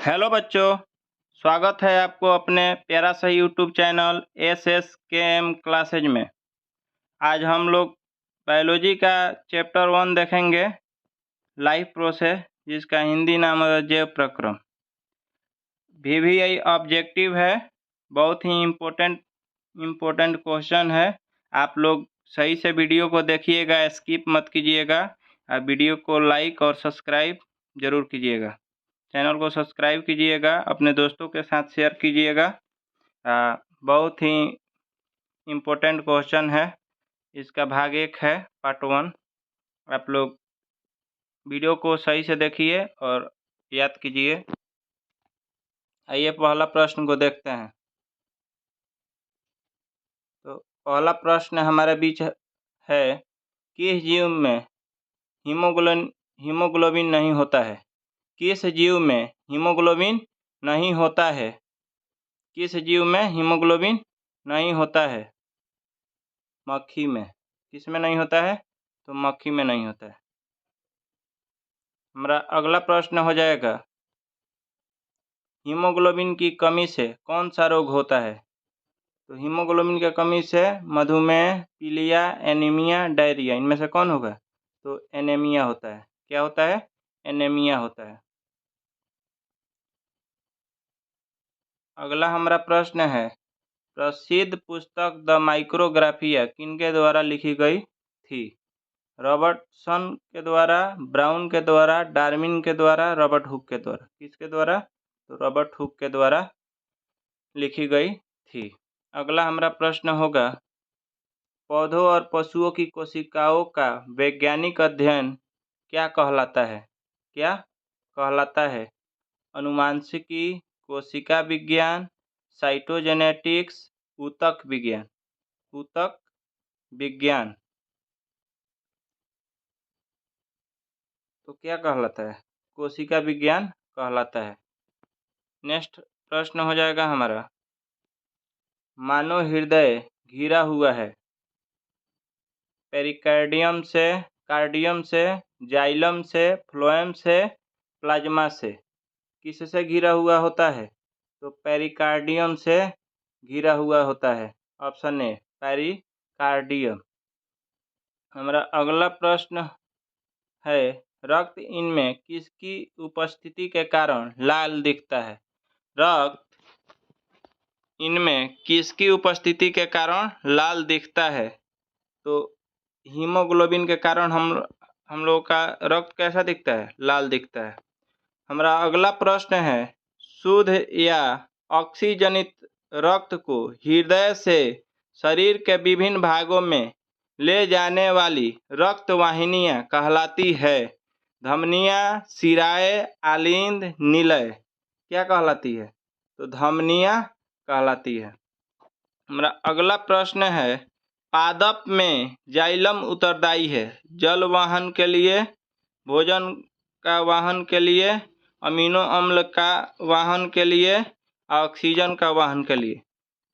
Hello बच्चों, स्वागत है आपको अपने प्यारा सा यूट्यूब चैनल SSKM क्लासेज में। आज हम लोग बायोलॉजी का चैप्टर 1 देखेंगे, लाइफ प्रोसेस, जिसका हिंदी नाम है जैव प्रक्रम। VVI ऑब्जेक्टिव है, बहुत ही इम्पोर्टेंट क्वेश्चन है। आप लोग सही से वीडियो को देखिएगा, स्किप मत कीजिएगा। वीडियो को लाइक और सब्सक्राइब ज़रूर कीजिएगा। चैनल को सब्सक्राइब कीजिएगा, अपने दोस्तों के साथ शेयर कीजिएगा। बहुत ही इम्पोर्टेंट क्वेश्चन है। इसका भाग 1 है, पार्ट 1। आप लोग वीडियो को सही से देखिए और याद कीजिए। आइए पहला प्रश्न को देखते हैं। तो पहला प्रश्न हमारे बीच है, किस जीव में हीमोग्लोबिन नहीं होता है? किस जीव में हीमोग्लोबिन नहीं होता है? किस जीव में हीमोग्लोबिन नहीं होता है? मक्खी में। किस में नहीं होता है? तो मक्खी में नहीं होता है। हमारा अगला प्रश्न हो जाएगा, हीमोग्लोबिन की कमी से कौन सा रोग होता है? तो हीमोग्लोबिन की कमी से मधुमेह, पीलिया, एनीमिया, डायरिया, इनमें से कौन होगा? तो एनीमिया होता है। क्या होता है? एनीमिया होता है। अगला हमारा प्रश्न है, प्रसिद्ध पुस्तक द माइक्रोग्राफिया किनके द्वारा लिखी गई थी? रॉबर्टसन के द्वारा, ब्राउन के द्वारा, डार्विन के द्वारा, रॉबर्ट हुक के द्वारा। किसके द्वारा? तो रॉबर्ट हुक के द्वारा लिखी गई थी। अगला हमारा प्रश्न होगा, पौधों और पशुओं की कोशिकाओं का वैज्ञानिक अध्ययन क्या कहलाता है? क्या कहलाता है? अनुवांशिकी, कोशिका विज्ञान, साइटोजेनेटिक्स, ऊतक विज्ञान। ऊतक विज्ञान। तो क्या कहलाता है? कोशिका विज्ञान कहलाता है। नेक्स्ट प्रश्न हो जाएगा हमारा, मानव हृदय घिरा हुआ है पेरिकार्डियम से, कार्डियम से, जाइलम से, फ्लोएम से, प्लाज्मा से। किससे घिरा हुआ होता है? तो पेरिकार्डियम से घिरा हुआ होता है। Option A, pericardium. हमारा अगला प्रश्न है, रक्त इनमें किसकी उपस्थिति के कारण लाल दिखता है? रक्त इनमें किसकी उपस्थिति के कारण लाल दिखता है? तो हीमोग्लोबिन के कारण हम लोग का रक्त कैसा दिखता है? लाल दिखता है। हमारा अगला प्रश्न है, शुद्ध या ऑक्सीजनित रक्त को हृदय से शरीर के विभिन्न भागों में ले जाने वाली रक्त वाहिनियाँ कहलाती है? धमनियाँ, शिराएँ, आलिंद, निलय। क्या कहलाती है? तो धमनियाँ कहलाती है। हमारा अगला प्रश्न है, पादप में जाइलम उत्तरदायी है जल वाहन के लिए, भोजन का वाहन के लिए, अमीनो अम्ल का वाहन के लिए, ऑक्सीजन का वाहन के लिए।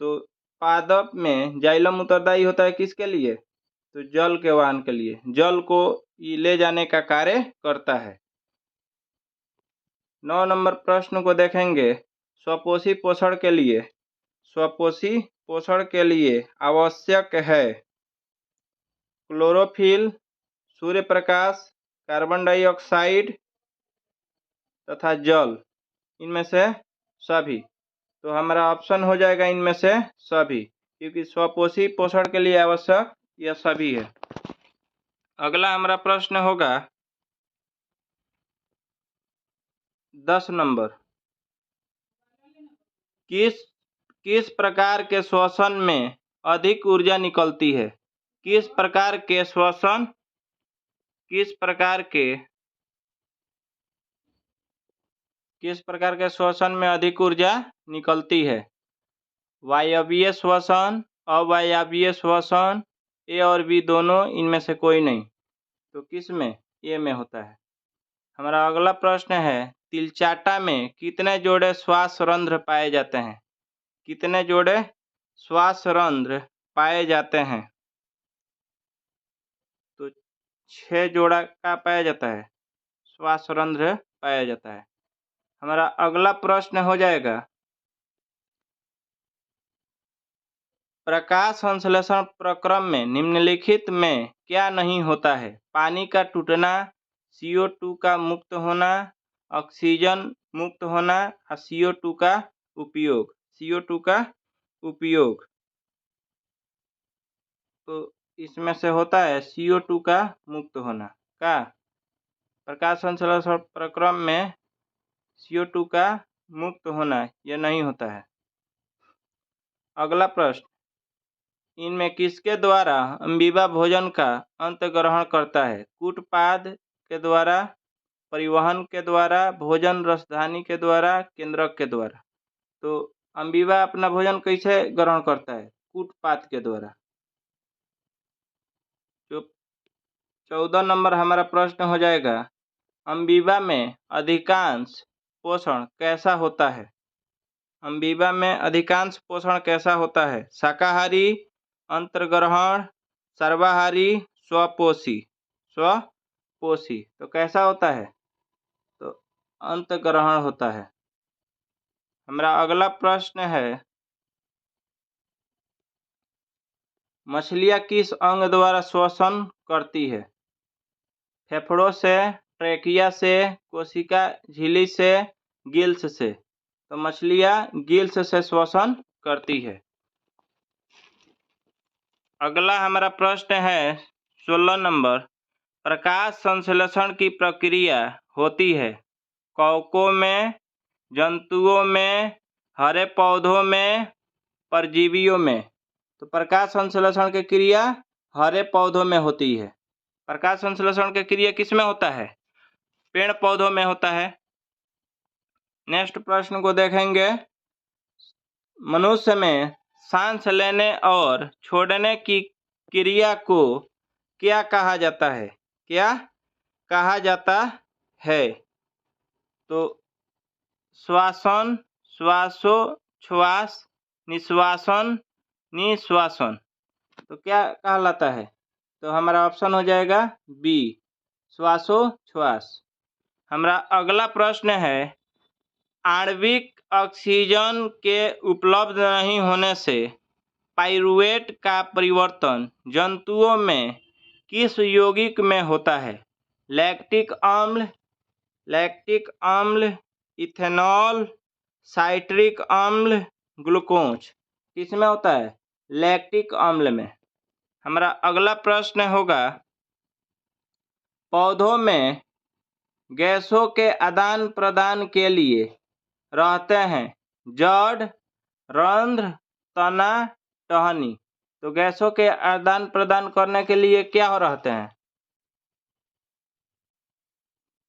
तो पादप में जाइलम उत्तरदायी होता है किसके लिए? तो जल के वाहन के लिए, जल को ले जाने का कार्य करता है। 9 नंबर प्रश्न को देखेंगे, स्वपोषी पोषण के लिए, स्वपोषी पोषण के लिए आवश्यक है chlorophyll, Surya Prakash, carbon dioxide तथा जल। इनमें से सभी। तो हमारा ऑप्शन हो जाएगा इनमें से सभी, क्योंकि स्वपोषी पोषण के लिए आवश्यक यह सभी है। अगला हमारा प्रश्न होगा 10 नंबर, किस प्रकार के श्वसन में अधिक ऊर्जा निकलती है? किस प्रकार के श्वसन में अधिक ऊर्जा निकलती है? वायवीय श्वसन, अवायवीय श्वसन, ए और बी दोनों, इनमें से कोई नहीं। तो किस में? ए में होता है। हमारा अगला प्रश्न है, तिलचाटा में कितने जोड़े श्वास रंध्र पाए जाते हैं? कितने जोड़े श्वास रंध्र पाए जाते हैं? तो 6 जोड़ा का पाया जाता है, श्वास रंध्र पाया जाता है। हमारा अगला प्रश्न हो जाएगा, प्रकाश संश्लेषण प्रक्रम में निम्नलिखित में क्या नहीं होता है? पानी का टूटना, CO2 का मुक्त होना, ऑक्सीजन मुक्त होना और CO2 का उपयोग। CO2 का उपयोग तो इसमें से होता है CO2 का मुक्त होना। का प्रकाश संश्लेषण प्रक्रम में CO2 का मुक्त होना यह नहीं होता है। अगला प्रश्न, इनमें किसके द्वारा अमीबा भोजन का अंत ग्रहण करता है? कूटपाद के द्वारा, परिवहन के द्वारा, भोजन रसधानी के द्वारा, केंद्रक के द्वारा। तो अमीबा अपना भोजन कैसे ग्रहण करता है? कूटपाद के द्वारा। जो 14 नंबर हमारा प्रश्न हो जाएगा, अमीबा में अधिकांश पोषण कैसा होता है? अमीबा में अधिकांश पोषण कैसा होता है? शाकाहारी, अंतर्ग्रहण, सर्वाहारी, स्वपोषी। स्वपोषी तो कैसा होता है? तो अंतर्ग्रहण होता है। हमारा अगला प्रश्न है, मछलियाँ किस अंग द्वारा श्वसन करती है? फेफड़ों से, ट्रेकिया से, कोशिका झिल्ली से, गिल्स से। तो मछलियाँ गिल्स से श्वसन करती है। अगला हमारा प्रश्न है 16 नंबर, प्रकाश संश्लेषण की प्रक्रिया होती है कवकों में, जंतुओं में, हरे पौधों में, परजीवियों में। तो प्रकाश संश्लेषण की क्रिया हरे पौधों में होती है। प्रकाश संश्लेषण की क्रिया किस में होता है? पेड़ पौधों में होता है। नेक्स्ट प्रश्न को देखेंगे, मनुष्य में सांस लेने और छोड़ने की क्रिया को क्या कहा जाता है? क्या कहा जाता है? तो श्वासन, श्वासोच्छ्वास, निश्वासन, निश्वासन। तो क्या कहलाता है? तो हमारा ऑप्शन हो जाएगा बी, श्वासोच्छ्वास। हमारा अगला प्रश्न है, आणविक ऑक्सीजन के उपलब्ध नहीं होने से पाइरूवेट का परिवर्तन जंतुओं में किस यौगिक में होता है? लैक्टिक अम्ल, इथेनॉल, साइट्रिक अम्ल, ग्लूकोज। किस में होता है? लैक्टिक अम्ल में। हमारा अगला प्रश्न होगा, पौधों में गैसों के आदान प्रदान के लिए रहते हैं जड़, रंध्र, तना, टहनी। तो गैसों के आदान प्रदान करने के लिए क्या रहते हैं?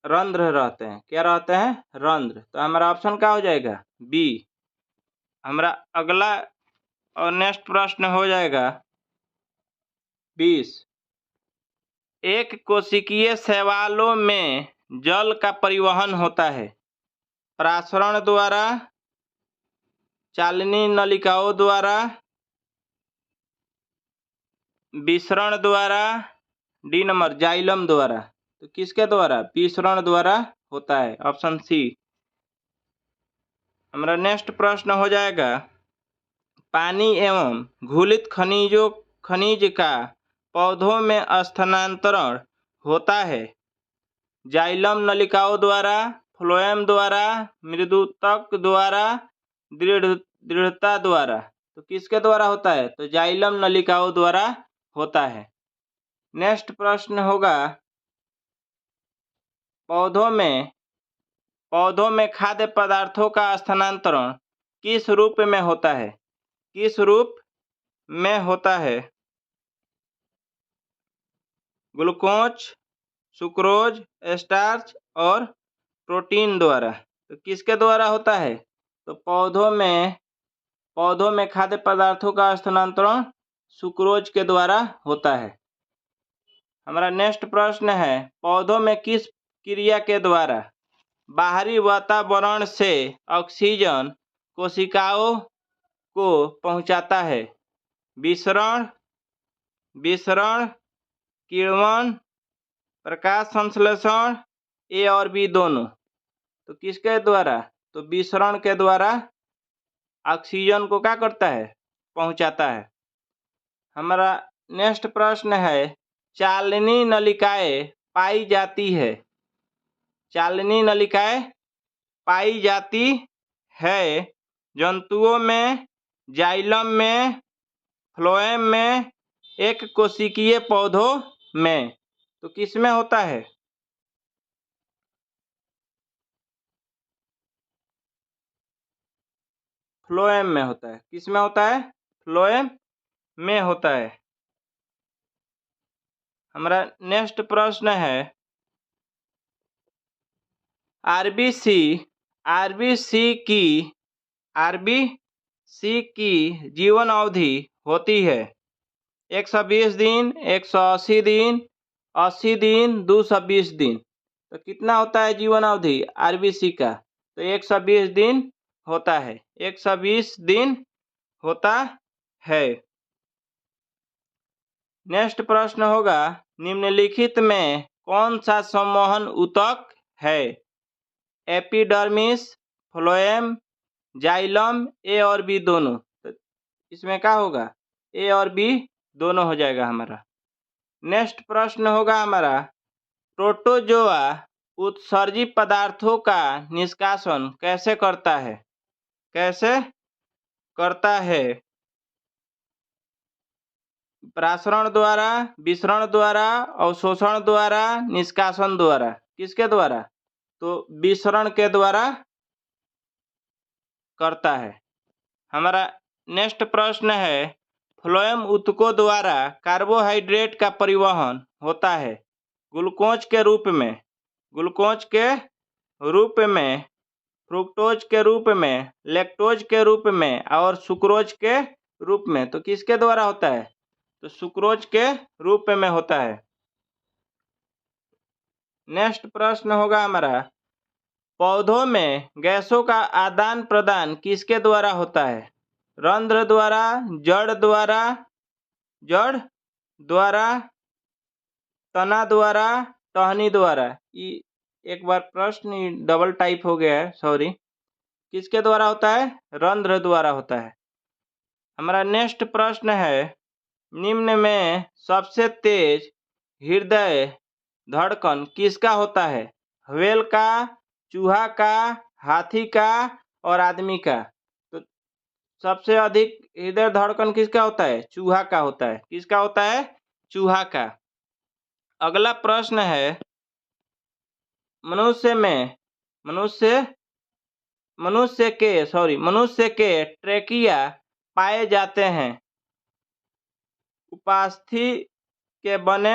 रंध्र रहते हैं। क्या रहते हैं? रंध्र। तो हमारा ऑप्शन क्या हो जाएगा? बी। हमारा अगला और नेक्स्ट प्रश्न हो जाएगा 20, एक कोशिकीय शैवालों में जल का परिवहन होता है प्रासरण द्वारा, चालनी नलिकाओं द्वारा, विसरण द्वारा, डी नंबर जाइलम द्वारा। तो किसके द्वारा? विसरण द्वारा होता है, ऑप्शन सी। हमारा नेक्स्ट प्रश्न हो जाएगा, पानी एवं घुलित खनिज का पौधों में स्थानांतरण होता है जाइलम नलिकाओं द्वारा, फ्लोएम द्वारा, मृदुतक द्वारा, दृढ़ता द्वारा। तो किसके द्वारा होता है? तो जाइलम नलिकाओं द्वारा होता है। नेक्स्ट प्रश्न होगा, पौधों में खाद्य पदार्थों का स्थानांतरण किस रूप में होता है? किस रूप में होता है? ग्लूकोज, सुक्रोज, स्टार्च और प्रोटीन द्वारा। तो किसके द्वारा होता है? तो पौधों में खाद्य पदार्थों का स्थानांतरण सुक्रोज के द्वारा होता है। हमारा नेक्स्ट प्रश्न है, पौधों में किस क्रिया के द्वारा बाहरी वातावरण से ऑक्सीजन कोशिकाओं को पहुंचाता है? विसरण, किण्वन, प्रकाश संश्लेषण, ए और बी दोनों। तो किसके द्वारा? तो विसरण के द्वारा ऑक्सीजन को क्या करता है? पहुंचाता है। हमारा नेक्स्ट प्रश्न है, चालनी नलिकाएं पाई जाती है। चालनी नलिकाएं पाई जाती है जंतुओं में, जाइलम में, फ्लोएम में, एक कोशिकीय पौधों में। तो किस में होता है? फ्लोएम में होता है। किस में होता है? फ्लोएम में होता है। हमारा नेक्स्ट प्रश्न है, आरबीसी की जीवन अवधि होती है 120 दिन, 180 दिन, 80 दिन, 220 दिन। तो कितना होता है जीवन अवधि आरबीसी का? तो 120 दिन होता है। 120 दिन होता है। नेक्स्ट प्रश्न होगा, निम्नलिखित में कौन सा संवहन ऊतक है? एपिडर्मिस, फ्लोएम, जाइलम, ए और बी दोनों। तो इसमें क्या होगा? ए और बी दोनों हो जाएगा हमारा। नेक्स्ट प्रश्न होगा हमारा, प्रोटोजोआ उत्सर्जी पदार्थों का निष्कासन कैसे करता है? कैसे करता है? प्रासरण द्वारा, विसरण द्वारा, अवशोषण द्वारा, निष्कासन द्वारा। किसके द्वारा? तो विसरण के द्वारा करता है। हमारा नेक्स्ट प्रश्न है, फ्लोएम ऊतकों द्वारा कार्बोहाइड्रेट का परिवहन होता है ग्लूकोज के रूप में, फ्रुक्टोज के रूप में, लैक्टोज के रूप में और सुक्रोज के रूप में। तो किसके द्वारा होता है? तो सुक्रोज के रूप में होता है। नेक्स्ट प्रश्न होगा हमारा, पौधों में गैसों का आदान प्रदान किसके द्वारा होता है? रंध्र द्वारा, जड़ द्वारा, तना द्वारा, टहनी द्वारा। एक बार प्रश्न डबल टाइप हो गया है, सॉरी। किसके द्वारा होता है? रंध्र द्वारा होता है। हमारा नेक्स्ट प्रश्न है, निम्न में सबसे तेज हृदय धड़कन किसका होता है? व्हेल का, चूहा का, हाथी का और आदमी का। तो सबसे अधिक हृदय धड़कन किसका होता है? चूहा का होता है। किसका होता है? चूहा का। अगला प्रश्न है, मनुष्य के ट्रेकिया पाए जाते हैं उपास्थि के बने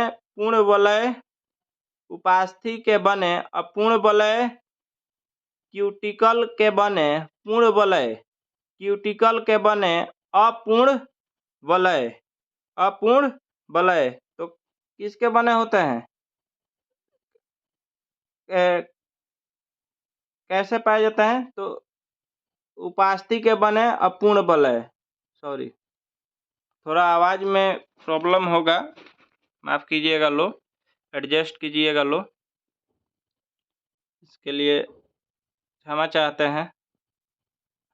अपूर्ण वलय, क्यूटिकल के बने अपूर्ण वलय। तो किसके बने होते हैं? कैसे पाए जाते हैं? तो उपास्थि के बने अपूर्ण वलय। सॉरी, थोड़ा आवाज में प्रॉब्लम होगा, माफ कीजिएगा लो, एडजस्ट कीजिएगा लो, इसके लिए क्षमा चाहते हैं।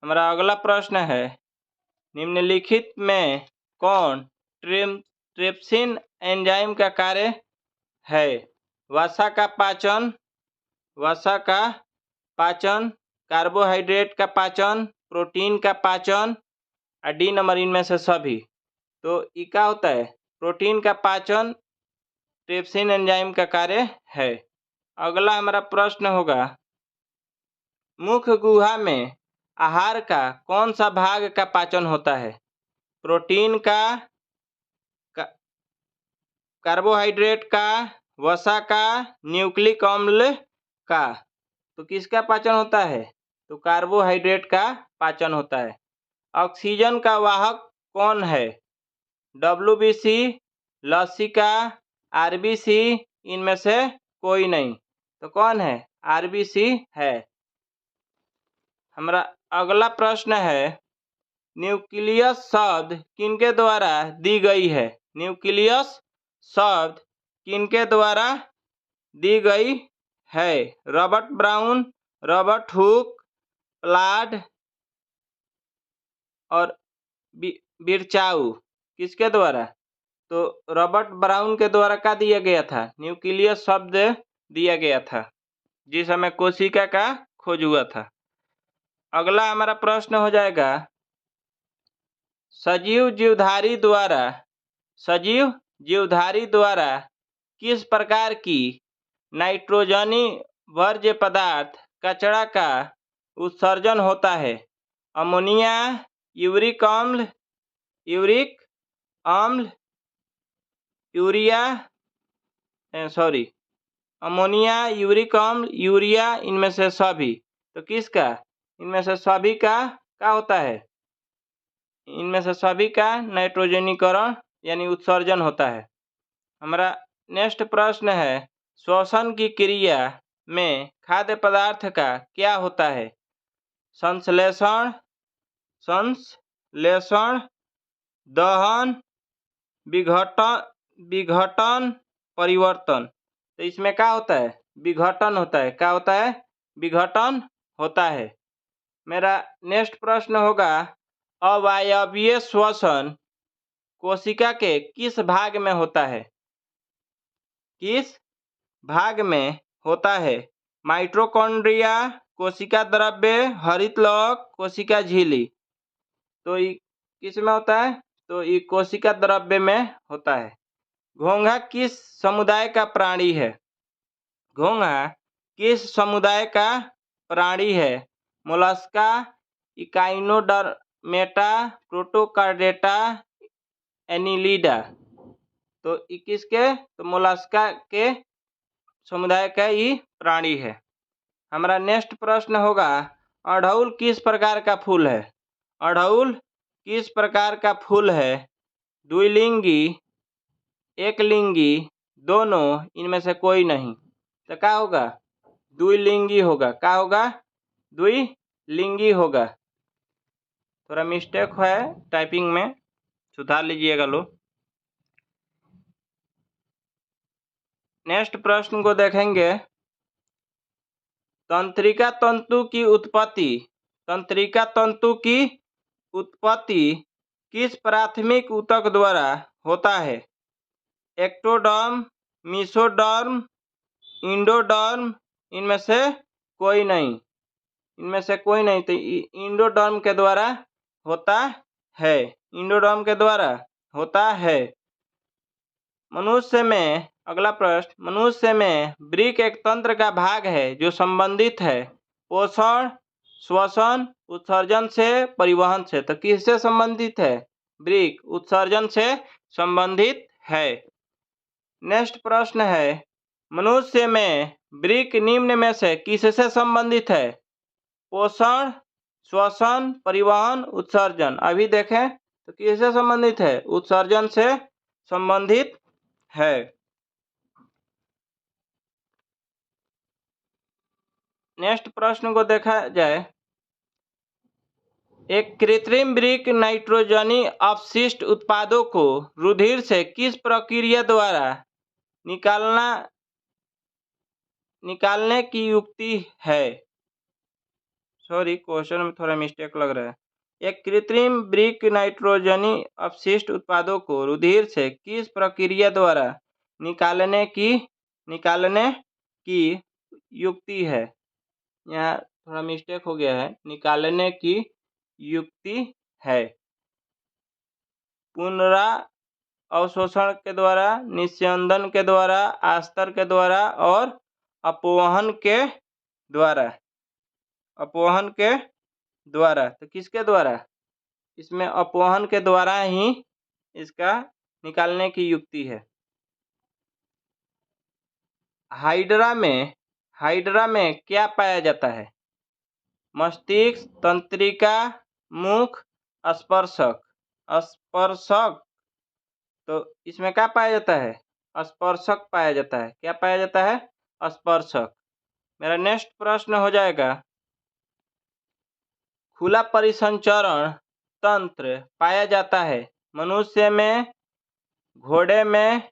हमारा अगला प्रश्न है, निम्नलिखित में कौन ट्रिप्सिन एंजाइम का कार्य है? वसा का पाचन, कार्बोहाइड्रेट का पाचन, प्रोटीन का पाचन, डी नंबर इनमें से सभी। तो ये क्या होता है? प्रोटीन का पाचन ट्रिप्सिन एंजाइम का कार्य है। अगला हमारा प्रश्न होगा, मुख गुहा में आहार का कौन सा भाग का पाचन होता है? प्रोटीन का, कार्बोहाइड्रेट का, वसा का, न्यूक्लिक अम्ल का। तो किसका पाचन होता है? तो कार्बोहाइड्रेट का पाचन होता है। ऑक्सीजन का वाहक कौन है? डब्ल्यूबीसी, लसिका, आरबीसी, इनमें से कोई नहीं। तो कौन है? आरबीसी है। हमारा अगला प्रश्न है, न्यूक्लियस शब्द किनके द्वारा दी गई है? न्यूक्लियस शब्द किनके द्वारा दी गई है? रॉबर्ट ब्राउन, रॉबर्ट हुक, प्लाड और बिरचाउ किसके द्वारा? तो रॉबर्ट ब्राउन के द्वारा क्या दिया गया था? न्यूक्लियस शब्द दिया गया था जिस समय कोशिका का खोज हुआ था। अगला हमारा प्रश्न हो जाएगा, सजीव जीवधारी द्वारा किस प्रकार की नाइट्रोजनी वर्ज्य पदार्थ कचरा का उत्सर्जन होता है? अमोनिया, यूरिक अम्ल, अमोनिया, यूरिक अम्ल, यूरिया, इनमें से सभी। तो किसका? इनमें से सभी का क्या होता है? इनमें से सभी का नाइट्रोजनीकरण यानी उत्सर्जन होता है। हमारा नेक्स्ट प्रश्न है, श्वसन की क्रिया में खाद्य पदार्थ का क्या होता है? संश्लेषण, दहन, विघटन, परिवर्तन। तो इसमें क्या होता है? विघटन होता है। क्या होता है? विघटन होता है। मेरा नेक्स्ट प्रश्न होगा, अवायवीय श्वसन कोशिका के किस भाग में होता है? किस भाग में होता है? माइटोकॉन्ड्रिया, कोशिका द्रव्य, हरितलवक, कोशिका झिल्ली। तो ये किस में होता है? तो ये कोशिका द्रव्य में होता है। घोंघा किस समुदाय का प्राणी है? घोंघा किस समुदाय का प्राणी है? Mollusca, Echinodermata, Protochordata, Annelida. तो किसके? तो मोलस्का के समुदाय का ये प्राणी है। हमारा नेक्स्ट प्रश्न होगा, अड़हुल किस प्रकार का फूल है? अड़हुल किस प्रकार का फूल है? द्विलिंगी, एकलिंगी, दोनों, इनमें से कोई नहीं। तो क्या होगा? द्विलिंगी होगा। क्या होगा? द्विलिंगी होगा। थोड़ा मिस्टेक है टाइपिंग में, सुधार लीजिएगा लोग। नेक्स्ट प्रश्न को देखेंगे, तंत्रिका तंतु की उत्पत्ति किस प्राथमिक ऊतक द्वारा होता है? एक्टोडर्म, मेसोडर्म, इंडोडर्म, इनमें से कोई नहीं। तो इंडोडर्म के द्वारा होता है। इंडोडर्म के द्वारा होता है। मनुष्य में, अगला प्रश्न, मनुष्य में वृक्क एक तंत्र का भाग है जो संबंधित है पोषण, श्वसन, उत्सर्जन से, परिवहन से। तो किससे संबंधित है? वृक्क उत्सर्जन से संबंधित है। नेक्स्ट प्रश्न है, मनुष्य में वृक्क निम्न में से किससे संबंधित है? पोषण, श्वसन, परिवहन, उत्सर्जन। अभी देखें तो किससे संबंधित है? उत्सर्जन से संबंधित है। नेक्स्ट प्रश्न को देखा जाए, एक कृत्रिम वृक्क नाइट्रोजनी अपशिष्ट उत्पादों को रुधिर से किस प्रक्रिया द्वारा निकालने की युक्ति है? सॉरी, क्वेश्चन में थोड़ा मिस्टेक लग रहा है। एक कृत्रिम वृक्क नाइट्रोजनी अपशिष्ट उत्पादों को रुधिर से किस प्रक्रिया द्वारा निकालने की युक्ति है? यहाँ थोड़ा मिस्टेक हो गया है। निकालने की युक्ति है पुनरावशोषण के द्वारा, निस्यंदन के द्वारा, आस्तर के द्वारा और अपवहन के द्वारा। तो किसके द्वारा? इसमें अपवहन के द्वारा ही इसका निकालने की युक्ति है। हाइड्रा में क्या पाया जाता है? मस्तिष्क, तंत्रिका, मुख, स्पर्शक। तो इसमें क्या पाया जाता है? स्पर्शक पाया जाता है। क्या पाया जाता है? स्पर्शक। मेरा नेक्स्ट प्रश्न हो जाएगा, खुला परिसंचरण तंत्र पाया जाता है मनुष्य में, घोड़े में,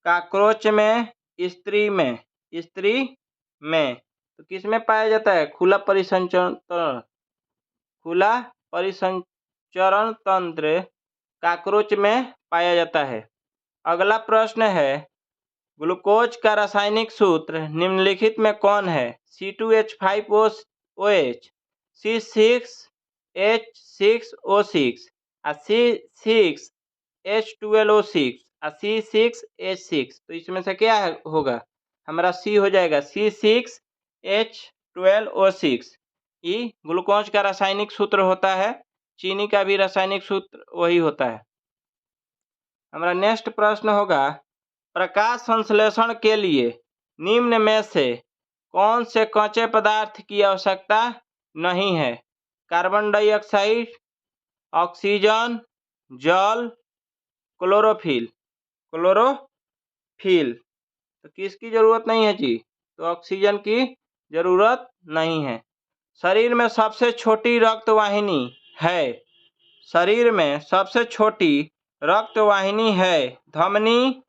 कॉकरोच में, स्त्री में। तो किस में पाया जाता है? खुला परिसंचरण तंत्र कॉकरोच में पाया जाता है। अगला प्रश्न है, ग्लूकोज का रासायनिक सूत्र निम्नलिखित में कौन है? C2H5OH, C6H6O6, C6H12O6, C6H6। तो इसमें से क्या होगा? हमारा सी हो जाएगा, C6H12O6। ये ग्लूकोज का रासायनिक सूत्र होता है। चीनी का भी रासायनिक सूत्र वही होता है। हमारा नेक्स्ट प्रश्न होगा, प्रकाश संश्लेषण के लिए निम्न में से कौन से कच्चे पदार्थ की आवश्यकता नहीं है? कार्बन डाइऑक्साइड, ऑक्सीजन, जल, क्लोरोफिल। तो किसकी जरूरत नहीं है जी? तो ऑक्सीजन की जरूरत नहीं है। शरीर में सबसे छोटी रक्तवाहिनी है। शरीर में सबसे छोटी रक्तवाहिनी है धमनी,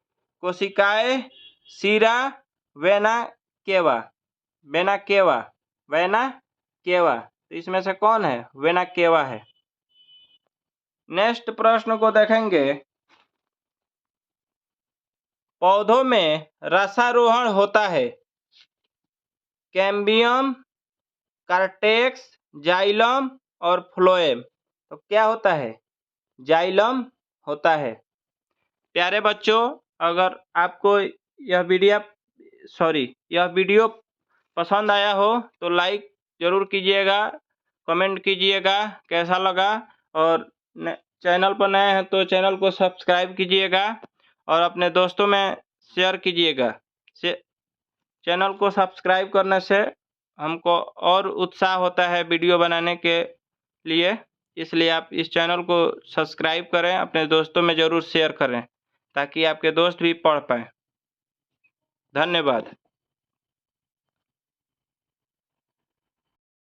कोशिकाएं, शिरा, वेना केवा। तो इसमें से कौन है? वेना केवा है। नेक्स्ट प्रश्न को देखेंगे, पौधों में रसारोहण होता है। कैम्बियम, कार्टेक्स, जाइलम और फ्लोएम। तो क्या होता है? जाइलम होता है। प्यारे बच्चों, अगर आपको यह वीडियो पसंद आया हो तो लाइक ज़रूर कीजिएगा, कमेंट कीजिएगा कैसा लगा, और चैनल पर नए हैं तो चैनल को सब्सक्राइब कीजिएगा और अपने दोस्तों में शेयर कीजिएगा। चैनल को सब्सक्राइब करने से हमको और उत्साह होता है वीडियो बनाने के लिए, इसलिए आप इस चैनल को सब्सक्राइब करें, अपने दोस्तों में ज़रूर शेयर करें ताकि आपके दोस्त भी पढ़ पाएँ। धन्यवाद।